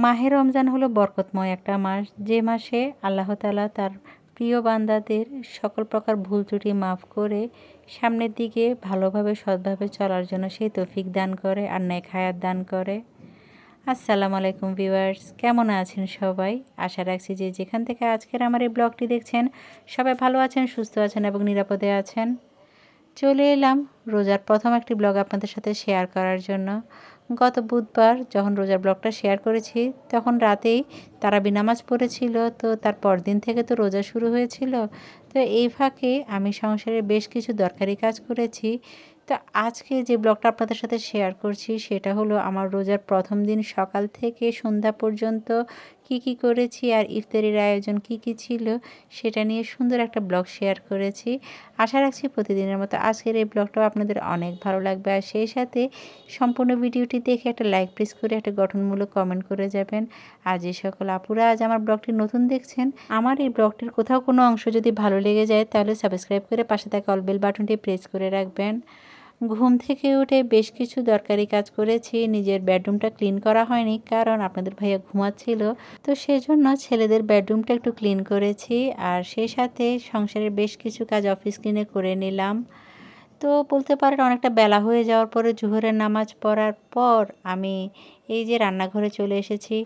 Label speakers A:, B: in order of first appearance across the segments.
A: মাহে রমজান হলো বরকতময় একটা মাস, যে মাসে আল্লাহ তাআলা তার প্রিয় বান্দাদের সকল প্রকার ভুল ত্রুটি মাফ করে সামনের দিকে ভালোভাবে সৎভাবে চলার জন্য সেই তৌফিক দান করে আর নেক হায়াত দান করে। আসসালামু আলাইকুম ভিউয়ার্স, কেমন আছেন সবাই? আশা রাখছি যে যেখান থেকে আজকের আমার এই ব্লগটি দেখছেন সবাই ভালো আছেন, সুস্থ আছেন এবং নিরাপদে আছেন। চলে এলাম রোজার প্রথম একটি ব্লগ আপনাদের সাথে শেয়ার করার জন্য। গত বুধবার যখন রোজার ব্লগটা শেয়ার করেছি তখন রাতেই তারাবি নামাজ পড়েছিল, তো তার পরদিন থেকে তো রোজা শুরু হয়েছিল। তো এই ফাঁকে আমি সংসারের বেশ কিছু দরকারি কাজ করেছি। তো আজকে যে ব্লগটা আপনাদের সাথে শেয়ার করছি সেটা হলো আমার রোজার প্রথম দিন সকাল থেকে সন্ধ্যা পর্যন্ত কি করেছি আর ইফতারির আয়োজন কি ছিল সেটা নিয়ে সুন্দর একটা ব্লগ শেয়ার করেছি। আশা রাখছি প্রতিদিনের মতো আজকের এই ব্লগটাও আপনাদের অনেক ভালো লাগবে, আর সেই সাথে সম্পূর্ণ ভিডিওটি দেখে একটা লাইক প্রেস করে একটা গঠনমূলক কমেন্ট করে যাবেন। আর যে সকল আপুরা আজ আমার ব্লগটি নতুন দেখছেন, আমার এই ব্লগটির কোথাও কোনো অংশ যদি ভালো লেগে যায় তাহলে সাবস্ক্রাইব করে পাশে থাকা অল বেল বাটনটি প্রেস করে রাখবেন। ঘুম থেকে উঠে বেশ কিছু দরকারি কাজ করেছি। নিজের বেডরুমটা ক্লিন করা হয়নি কারণ আপনাদের ভাইয়া ঘুমাচ্ছিল, তো সেজন্য ছেলেদের বেডরুমটা একটু ক্লিন করেছি। আর সেই সাথে সংসারের বেশ কিছু কাজ অফিস ক্লিনে করে নিলাম। তো বলতে পারেন অনেকটা বেলা হয়ে যাওয়ার পরে জোহরের নামাজ পড়ার পর আমি এই যে রান্নাঘরে চলে এসেছি।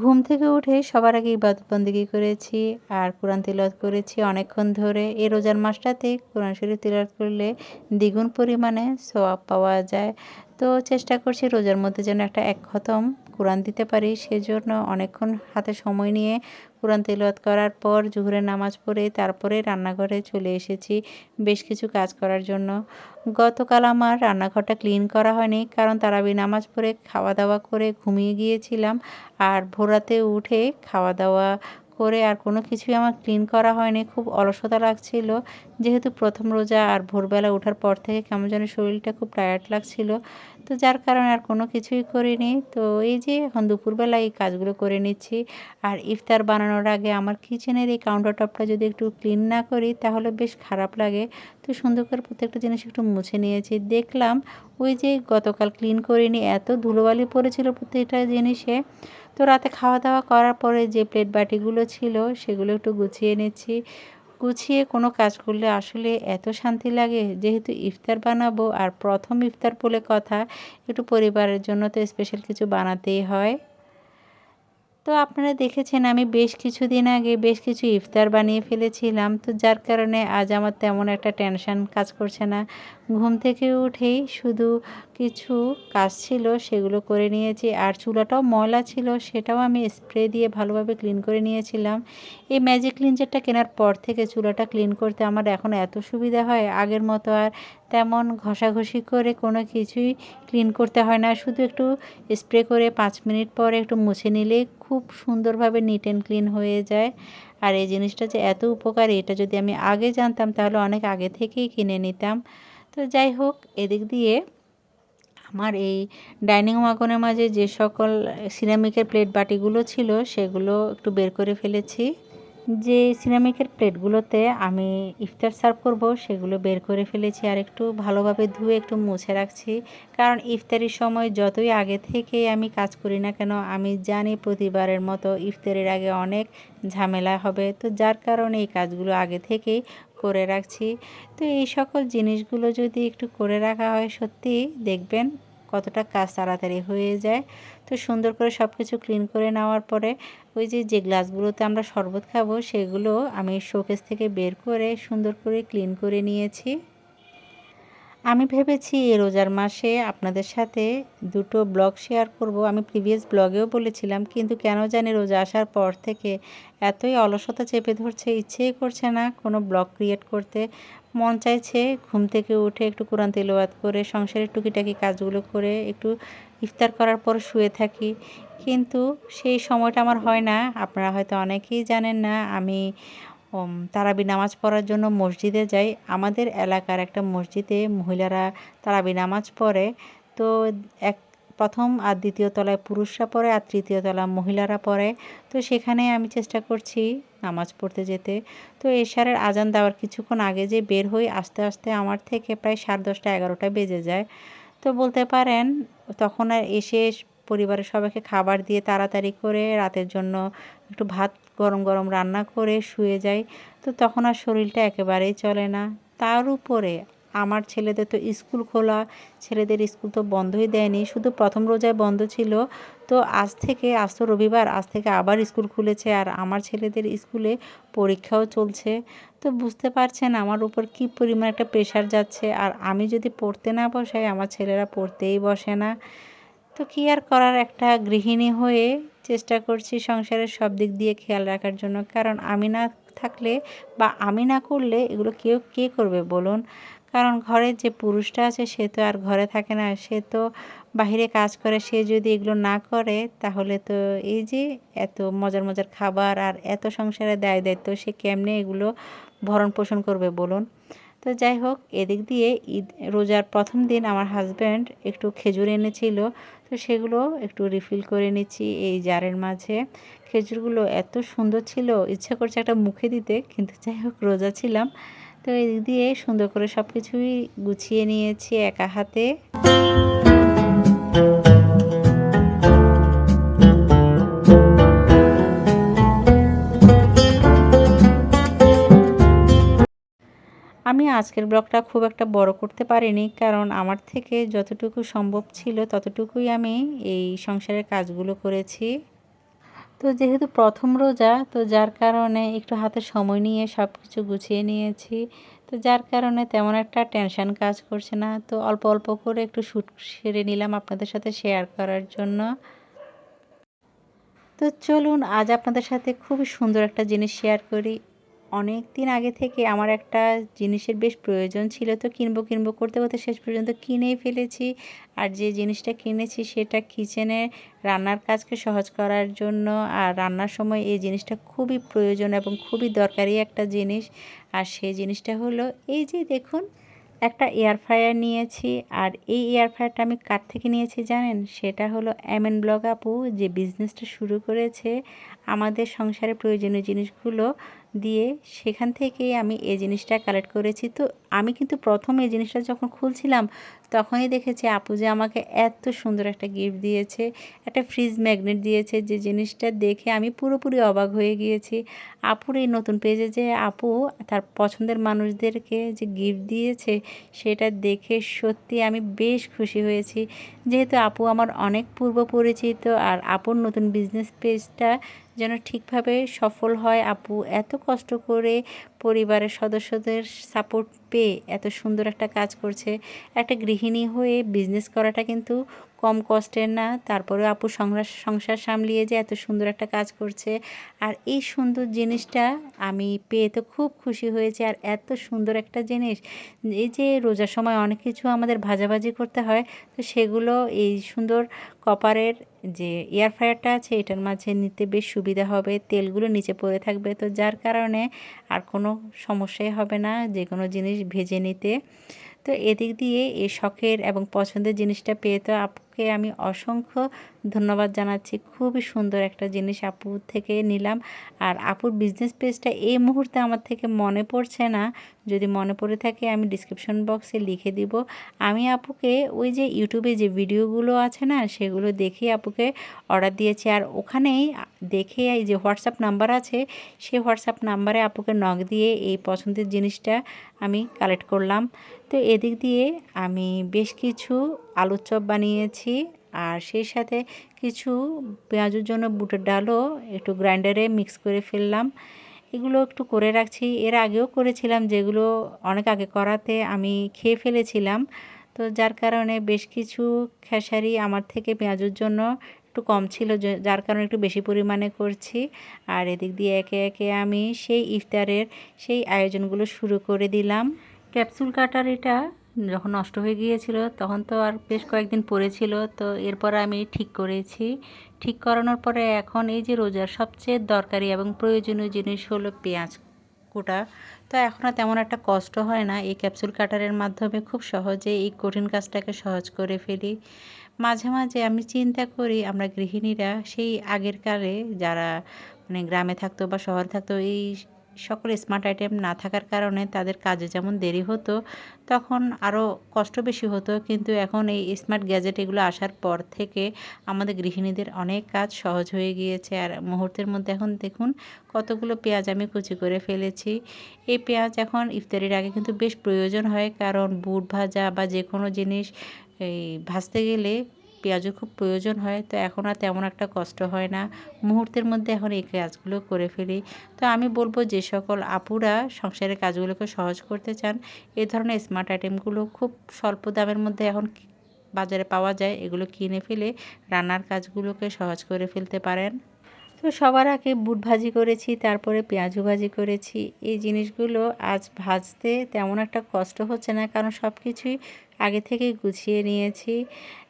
A: ঘুম থেকে উঠে সবার আগে ইবাদত বন্দেগী করেছি আর কোরআন তিলাওয়াত করেছি অনেকক্ষণ ধরে। এই রোজার মাসটাতে কোরআন শরীফ তিলাওয়াত করলে দ্বিগুণ পরিমাণে সওয়াব পাওয়া যায়। তো চেষ্টা করছি রোজার মধ্যে যেন একটা এক খতম কোরআন দিতে পারি, সেজন্য অনেকক্ষণ হাতে সময় নিয়ে কোরআন তিলাওয়াত করার পর জোহরের নামাজ পড়ে তারপরে রান্নাঘরে চলে এসেছি বেশ কিছু কাজ করার জন্য। গতকাল আমার রান্নাঘরটা ক্লিন করা হয়নি কারণ তারাবি নামাজ পড়ে খাওয়া দাওয়া করে ঘুমিয়ে গিয়েছিলাম, আর ভোরাতে উঠে খাওয়া দাওয়া করে আর কোনো কিছুই আমার ক্লিন করা হয়নি। খুব অলসতা লাগছিল যেহেতু প্রথম রোজা, আর ভোরবেলা ওঠার পর থেকে কেমন যেন শরীরটা খুব টায়ার্ড লাগছিল, তো যার কারণে আর কোনো কিছুই করিনি। তো এই যে এখন দুপুরবেলা এই কাজগুলো করে নিচ্ছি। আর ইফতার বানানোর আগে আমার কিচেনের এই কাউন্টার টপটা যদি একটু ক্লিন না করি তাহলে বেশ খারাপ লাগে। তো সুন্দর করে প্রত্যেকটা জিনিস একটু মুছে নিয়েছি। দেখলাম ওই যে গতকাল ক্লিন করিনি, এত ধুলোবালি পড়েছিল প্রত্যেকটা জিনিসে। তো রাতে খাওয়া দাওয়া করার পরে যে প্লেট বাটিগুলো ছিল সেগুলো একটু গুছিয়ে নিচ্ছি। গুছিয়ে কোনো কাজ করলে আসলে এত শান্তি লাগে, যেহেতু ইফতার বানাবো আর প্রথম ইফতার বলে কথা, একটু পরিবারের জন্য তো স্পেশাল কিছু বানাতেই হয়। তো আপনারা দেখেছেন আমি বেশ কিছুদিন আগে বেশ কিছু ইফতার বানিয়ে ফেলেছিলাম, তো যার কারণে আজ আমার তেমন একটা টেনশন কাজ করছে না। ঘুম থেকে উঠেই শুধু কিছু কাজ ছিল সেগুলো করে নিয়েছি, আর চুলাটাও ময়লা ছিল সেটাও আমি স্প্রে দিয়ে ভালোভাবে ক্লিন করে নিয়েছিলাম। এই ম্যাজিক ক্লিনজারটা কেনার পর থেকে চুলাটা ক্লিন করতে আমার এখন এত সুবিধা হয়, আগের মতো আর তেমন ঘষাঘষি করে কোনো কিছুই ক্লিন করতে হয় না। শুধু একটু স্প্রে করে 5 মিনিট পরে একটু মুছে নিলে খুব সুন্দরভাবে নিট অ্যান্ড ক্লিন হয়ে যায়। আর এই জিনিসটা যে এত উপকারী এটা যদি আমি আগে জানতাম তাহলে অনেক আগে থেকেই কিনে নিতাম। তো যাই হোক, এদিক দিয়ে আমার এই ডাইনিং ওয়াগনের মাঝে যে সকল সিরামিকের প্লেট বাটিগুলো ছিল সেগুলো একটু বের করে ফেলেছি। যে সিরামিকের প্লেটগুলোতে আমি ইফতার সার্ভ করব সেগুলো বের করে ফেলেছি আর একটু ভালোভাবে ধুয়ে একটু মুছে রাখছি। কারণ ইফতারির সময় যতই আগে থেকে আমি কাজ করি না কেন, আমি জানি প্রতিবারের মতো ইফতারের আগে অনেক ঝামেলা হবে, তো যার কারণে এই কাজগুলো আগে থেকেই করে রাখছি। তো এই সকল জিনিসগুলো যদি একটু করে রাখা হয় সত্যি দেখবেন কতটা কাজ তাড়াতাড়ি হয়ে যায়। তো সুন্দর করে সব কিছু ক্লিন করে নেওয়ার পরে ওই যে গ্লাসগুলোতে আমরা শরবত খাবো সেগুলো আমি শোকেস থেকে বের করে সুন্দর করে ক্লিন করে নিয়েছি। আমি ভেবেছি এই রোজার মাসে আপনাদের সাথে দুটো ব্লগ শেয়ার করব। আমি প্রিভিয়াস ব্লগেও বলেছিলাম, কিন্তু কেন জানি রোজা আসার পর থেকে এতই অলসতা চেপে ধরছে, ইচ্ছেই করছে না কোনো ব্লগ ক্রিয়েট করতে। মন চাইছে ঘুম থেকে উঠে একটু কোরআন তেলাওয়াত করে সংসারের টুকিটাকি কাজগুলো করে একটু ইফতার করার পর শুয়ে থাকি, কিন্তু সেই সময়টা আমার হয় না। আপনারা হয়তো অনেকেই জানেন না আমি তারাবি নামাজ পড়ার জন্য মসজিদে যাই। আমাদের এলাকার একটা মসজিদে মহিলারা তারাবি নামাজ পড়ে। তো এক প্রথম আর দ্বিতীয় তলায় পুরুষরা পড়ে আর তৃতীয় তলা মহিলারা পড়ে। তো সেখানে আমি চেষ্টা করছি নামাজ পড়তে যেতে। তো এশারের আজান দেওয়ার কিছুক্ষণ আগে যে বের হই, আস্তে আস্তে আমার থেকে প্রায় 10:30 11টা বেজে যায়। তো বলতে পারেন তখন আর এসে পরিবারের সবাইকে খাবার দিয়ে তাড়াতাড়ি করে রাতের জন্য একটু ভাত গরম গরম রান্না করে শুয়ে যাই। তো তখন আর শরীরটা একেবারেই চলে না। তার উপরে আমার ছেলেদের তো স্কুল খোলা, ছেলেদের স্কুল তো বন্ধই দেয়নি, শুধু প্রথম রোজায় বন্ধ ছিল। তো আজ তো রবিবার, আজ থেকে আবার স্কুল খুলেছে আর আমার ছেলেদের স্কুলে পরীক্ষাও চলছে। তো বুঝতে পারছেন আমার উপর কী পরিমাণ একটা প্রেশার যাচ্ছে, আর আমি যদি পড়তে না বসাই আমার ছেলেরা পড়তেই বসে না। তো কী আর করার, একটা গৃহিণী হয়ে চেষ্টা করছি সংসারের সব দিক দিয়ে খেয়াল রাখার জন্য, কারণ আমি না থাকলে বা আমি না করলে এগুলো কে করবে বলুন। কারণ ঘরের যে পুরুষটা আছে সে তো আর ঘরে থাকে না, সে তো বাহিরে কাজ করে। সে যদি এগুলো না করে তাহলে তো এই যে এত মজার মজার খাবার আর এত সংসারে দায় দায়িত্ব সে কেমনে এগুলো ভরণ পোষণ করবে বলুন। তো যাই হোক, এদিক দিয়ে রোজার প্রথম দিন আমার হাজব্যান্ড একটু খেজুর এনেছিল, তো সেগুলো একটু রিফিল করে নিচ্ছি এই জারের মাঝে। খেজুরগুলো এত সুন্দর ছিল, ইচ্ছা করছে একটা মুখে দিতে, কিন্তু যাই হোক রোজা ছিলাম। তো এদিক দিয়ে সুন্দর করে সব কিছুই গুছিয়ে নিয়েছি একা হাতে। আমি আজকের ব্লগটা খুব একটা বড় করতে পারিনি, কারণ আমার থেকে যতটুকু সম্ভব ছিল ততটুকুই আমি এই সংসারের কাজগুলো করেছি। তো যেহেতু প্রথম রোজা, তো যার কারণে একটু হাতে সময় নিয়ে সব কিছু গুছিয়ে নিয়েছি। তো যার কারণে তেমন একটা টেনশন কাজ করছে না। তো অল্প অল্প করে একটু শ্যুট সেরে নিলাম আপনাদের সাথে শেয়ার করার জন্য। তো চলুন আজ আপনাদের সাথে খুবই সুন্দর একটা জিনিস শেয়ার করি। অনেক দিন আগে থেকে আমার একটা জিনিসের বেশ প্রয়োজন ছিল, তো কিনবো করতে করতে শেষ পর্যন্ত কিনেই ফেলেছি। আর যে জিনিসটা কিনেছি সেটা কিচেনে রান্নার কাজকে সহজ করার জন্য, আর রান্নার সময় এই জিনিসটা খুবই প্রয়োজন এবং খুবই দরকারি একটা জিনিস। আর সেই জিনিসটা হলো এই যে দেখুন, একটা এয়ার ফ্রায়ার নিয়েছি। আর এই এয়ার ফ্রায়ারটা আমি কার থেকে নিয়েছি জানেন? সেটা হলো এমএন ব্লগ আপু, যে বিজনেসটা শুরু করেছে আমাদের সংসারে প্রয়োজনীয় জিনিসগুলো দিয়ে, সেখান থেকেই আমি এই জিনিসটা কালেক্ট করেছি। তো আমি কিন্তু প্রথম এই জিনিসটা যখন খুলছিলাম তখনই দেখেছি আপু যে আমাকে এত সুন্দর একটা গিফট দিয়েছে, একটা ফ্রিজ ম্যাগনেট দিয়েছে, যে জিনিসটা দেখে আমি পুরোপুরি অবাক হয়ে গিয়েছি। আপুর এই নতুন পেজে যে আপু তার পছন্দের মানুষদেরকে যে গিফট দিয়েছে সেটা দেখে সত্যি আমি বেশ খুশি হয়েছি। যেহেতু আপু আমার অনেক পূর্ব পরিচিত, আর আপুর নতুন বিজনেস পেজটা যেন ঠিকভাবে সফল হয়, আপু এত কষ্ট করে পরিবারের সদস্যদের সাপোর্ট পেয়ে এত সুন্দর একটা কাজ করছে। একটা গৃহিণী হয়ে বিজনেস করাটা কিন্তু কম কষ্টের না, তারপরে আপু সংসার সামলিয়ে যে এত সুন্দর একটা কাজ করছে। আর এই সুন্দর জিনিসটা আমি পেয়ে তো খুব খুশি হয়েছি। আর এত সুন্দর একটা জিনিস, এই যে রোজার সময় অনেক কিছু আমাদের ভাজাভাজি করতে হয়, তো সেগুলো এই সুন্দর কপারের যে এয়ার ফ্রায়ারটা আছে এটার মাঝে নিতে বেশ সুবিধা হবে। তেলগুলো নিচে পড়ে থাকবে, তো যার কারণে আর কোনো সমস্যাই হবে না যে কোনো জিনিস ভেজে নিতে। তো এদিক দিয়ে এই শখের এবং পছন্দের জিনিসটা পেয়ে তো আপুকে আমি অসংখ্য ধন্যবাদ জানাচ্ছি। খুবই সুন্দর একটা জিনিস আপু থেকে নিলাম। আর আপুর বিজনেস পেজটা এই মুহূর্তে আমার থেকে মনে পড়ছে না, যদি মনে পড়ে থাকে আমি ডিসক্রিপশন বক্সে লিখে দিব। আমি আপুকে ওই যে ইউটিউবে যে ভিডিওগুলো আছে না সেগুলো দেখে আপুকে অর্ডার দিয়েছি। আর ওখানেই দেখে এই যে হোয়াটসঅ্যাপ নাম্বার আছে, সেই হোয়াটসঅ্যাপ নাম্বারে আপুকে নক দিয়ে এই পছন্দের জিনিসটা আমি কালেক্ট করলাম। তো এদিক দিয়ে আমি বেশ কিছু আলুর চপ বানিয়েছি, আর সেই সাথে কিছু পেঁয়াজের জন্য বুটের ডালও একটু গ্রাইন্ডারে মিক্স করে ফেললাম। এগুলো একটু করে রাখছি, এর আগেও করেছিলাম, যেগুলো অনেক আগে করাতে আমি খেয়ে ফেলেছিলাম। তো যার কারণে বেশ কিছু খেসারি আমার থেকে পেঁয়াজের জন্য একটু কম ছিল, যার কারণে একটু বেশি পরিমাণে করছি। আর এদিক দিয়ে একে একে আমি সেই ইফতারের সেই আয়োজনগুলো শুরু করে দিলাম। ক্যাপসুল কাটার এটা যখন নষ্ট হয়ে গিয়েছিল তখন তো আর বেশ কয়েকদিন পড়েছিল, তো এরপর আমি ঠিক করেছি। ঠিক করানোর পরে এখন এই যে রোজার সবচেয়ে দরকারি এবং প্রয়োজনীয় জিনিস হলো পেঁয়াজ কোটা। তো এখন আর তেমন একটা কষ্ট হয় না, এই ক্যাপসুল কাটারের মাধ্যমে খুব সহজে এই কঠিন কাজটাকে সহজ করে ফেলি। মাঝে মাঝে আমি চিন্তা করি আমরা গৃহিণীরা সেই আগের কালে যারা মানে গ্রামে থাকতো বা শহরে থাকতো, এই সকল স্মার্ট আইটেম না থাকার কারণে তাদের কাজে যেমন দেরি হতো, তখন আরও কষ্ট বেশি হতো। কিন্তু এখন এই স্মার্ট গ্যাজেট এগুলো আসার পর থেকে আমাদের গৃহিণীদের অনেক কাজ সহজ হয়ে গিয়েছে। আর মুহূর্তের মধ্যে এখন দেখুন কতগুলো পেঁয়াজ আমি কুচি করে ফেলেছি। এই পেঁয়াজ এখন ইফতারির আগে কিন্তু বেশ প্রয়োজন হয়, কারণ বুট ভাজা বা যে কোনো জিনিস এই ভাজতে গেলে পেঁয়াজও খুব প্রয়োজন হয়। তো এখন আর তেমন একটা কষ্ট হয় না, মুহূর্তের মধ্যে এখন এই কাজগুলো করে ফেলি। তো আমি বলবো যে সকল আপুরা সংসারের কাজগুলোকে সহজ করতে চান, এই ধরনের স্মার্ট আইটেমগুলো খুব স্বল্প দামের মধ্যে এখন বাজারে পাওয়া যায়, এগুলো কিনে ফেলে রান্নার কাজগুলোকে সহজ করে ফেলতে পারেন। তো সবার আগে বুট ভাজি করেছি, তারপরে পেঁয়াজু ভাজি করেছি। এই জিনিসগুলো আজ ভাজতে তেমন একটা কষ্ট হচ্ছে না, কারণ সব কিছুই আগে থেকেই গুছিয়ে নিয়েছি।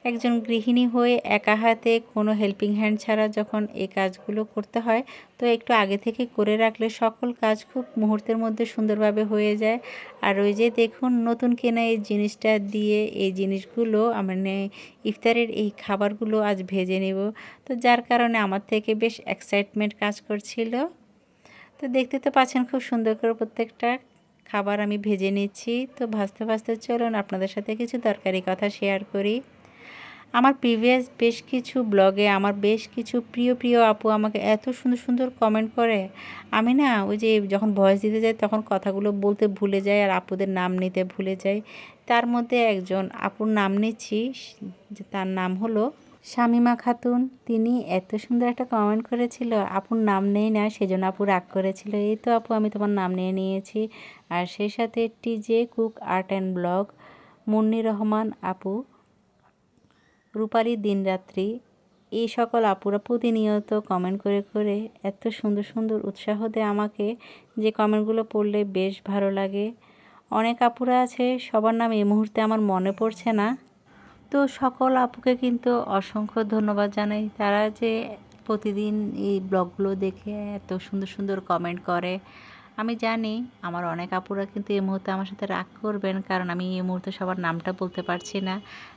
A: একজন গৃহিণী হয়ে একা হাতে কোনো হেল্পিং হ্যান্ড ছাড়া যখন এই কাজগুলো করতে হয়, তো একটু আগে থেকে করে রাখলে সকল কাজ খুব মুহূর্তের মধ্যে সুন্দরভাবে হয়ে যায়। আর ওই যে দেখুন নতুন কেনা এই জিনিসটা দিয়ে এই জিনিসগুলো মানে ইফতারের এই খাবারগুলো আজ ভেজে নেব। তো যার কারণে আমার থেকে বেশ এক্সাইটমেন্ট কাজ করছিল। তো দেখতে তো পাচ্ছেন খুব সুন্দর করে প্রত্যেকটা খাবার আমি ভেজে নিচ্ছি। তো ভাজতে ভাজতে চলুন আপনাদের সাথে কিছু দরকারি কথা শেয়ার করি। আমার প্রিভিয়াস বেশ কিছু ব্লগে আমার বেশ কিছু প্রিয় প্রিয় আপু আমাকে এত সুন্দর সুন্দর কমেন্ট করে, আমি না ওই যে যখন ভয়েস দিতে যাই তখন কথাগুলো বলতে ভুলে যাই আর আপুদের নাম নিতে ভুলে যাই। তার মধ্যে একজন আপুর নাম নিচ্ছি, যে তার নাম হলো শামিমা খাতুন। তিনি এত সুন্দর একটা কমেন্ট করেছিল, আপুর নাম নেই না, সেজন্য আপু রাগ করেছিল। এই তো আপু আমি তোমার নাম নিয়ে নিয়েছি। আর সেই সাথে TJ cook art and blog, Munni Rahman আপু, রূপালী দিনরাত্রি, এই সকল আপুরা প্রতিনিয়ত কমেন্ট করে করে এত সুন্দর সুন্দর উৎসাহ দেয় আমাকে, যে কমেন্টগুলো পড়লে বেশ ভালো লাগে। অনেক আপুরা আছে, সবার নাম এই মুহূর্তে আমার মনে পড়ছে না। তো সকল আপুকে কিন্তু অসংখ্য ধন্যবাদ জানাই, তারা যে প্রতিদিন এই ব্লগগুলো দেখে এত সুন্দর সুন্দর কমেন্ট করে। আমি জানি আমার অনেক আপুরা কিন্তু এই মুহূর্তে আমার সাথে রাগ করবেন, কারণ আমি এই মুহূর্তে সবার নামটা বলতে পারছি না।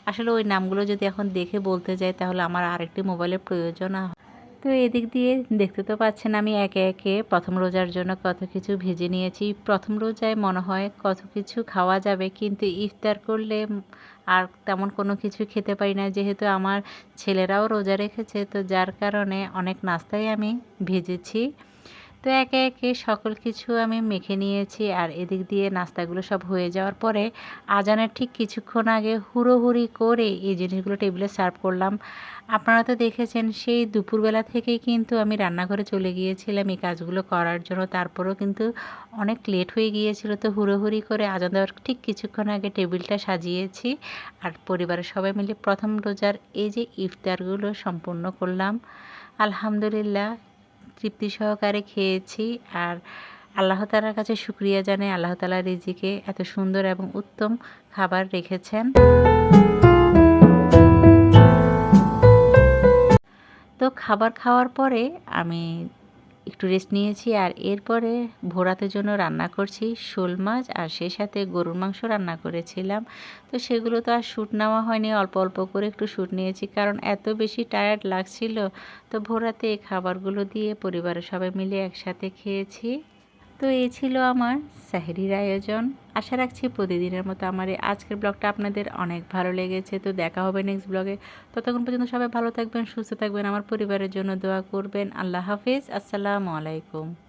A: আসলে ওই নামগুলো যদি এখন দেখে বলতে যাই তাহলে আমার আরেকটি মোবাইলের প্রয়োজন হয়। তো এদিক দিয়ে দেখতে তো পাচ্ছেন আমি একে একে প্রথম রোজার জন্য কত কিছু ভেজে নিয়েছি। প্রথম রোজায় মনে হয় কত কিছু খাওয়া যাবে, কিন্তু ইফতার করলে আর তেমন কোনো কিছু খেতে পারি না, যেহেতু আমার ছেলেরাও রোজা রেখেছে। তো যার কারণে অনেক নাস্তাই আমি ভেজেছি। তো একে একে সকল কিছু আমি মেখে নিয়েছি। আর এদিক দিয়ে নাস্তাগুলো সব হয়ে যাওয়ার পরে আজানের ঠিক কিছুক্ষণ আগে হুড়োহুড়ি করে এই জিনিসগুলো টেবিলে সার্ভ করলাম। আপনারা তো দেখেছেন সেই দুপুরবেলা থেকেই কিন্তু আমি রান্নাঘরে চলে গিয়েছিলাম এই কাজগুলো করার জন্য, তারপরেও কিন্তু অনেক লেট হয়ে গিয়েছিল। তো হুড়োহুড়ি করে আজান দেওয়ার ঠিক কিছুক্ষণ আগে টেবিলটা সাজিয়েছি। আর পরিবারের সবাই মিলে প্রথম রোজার এই যে ইফতারগুলো সম্পূর্ণ করলাম। আলহামদুলিল্লাহ তৃপ্তি সহকারে খেয়েছি। আর আল্লাহ তাআলার কাছে শুকরিয়া জানাই, আল্লাহ তাআলা রিজিকে এত সুন্দর এবং উত্তম খাবার রেখেছেন। তো খাবার খাওয়ার পরে আমি একটু রেস্ট নিয়েছি। আর এরপরে ভোরাতের জন্য রান্না করছি শোল মাছ, আর সেই সাথে গরুর মাংস রান্না করেছিলাম। তো সেগুলো তো আর শ্যুট নেওয়া হয়নি, অল্প অল্প করে একটু শ্যুট নিয়েছি, কারণ এত বেশি টায়ার্ড লাগছিল। তো ভোরাতে এই খাবারগুলো দিয়ে পরিবারের সবাই মিলে একসাথে খেয়েছি। তো এই ছিল আমার সেহরির আয়োজন। আশা রাখছি প্রতিদিনের মতো আমার এই আজকের ব্লগটা আপনাদের অনেক ভালো লেগেছে। তো দেখা হবে নেক্সট ব্লগে। ততক্ষণ পর্যন্ত সবাই ভালো থাকবেন, সুস্থ থাকবেন, আমার পরিবারের জন্য দোয়া করবেন। আল্লাহ হাফিজ, আসসালামু আলাইকুম।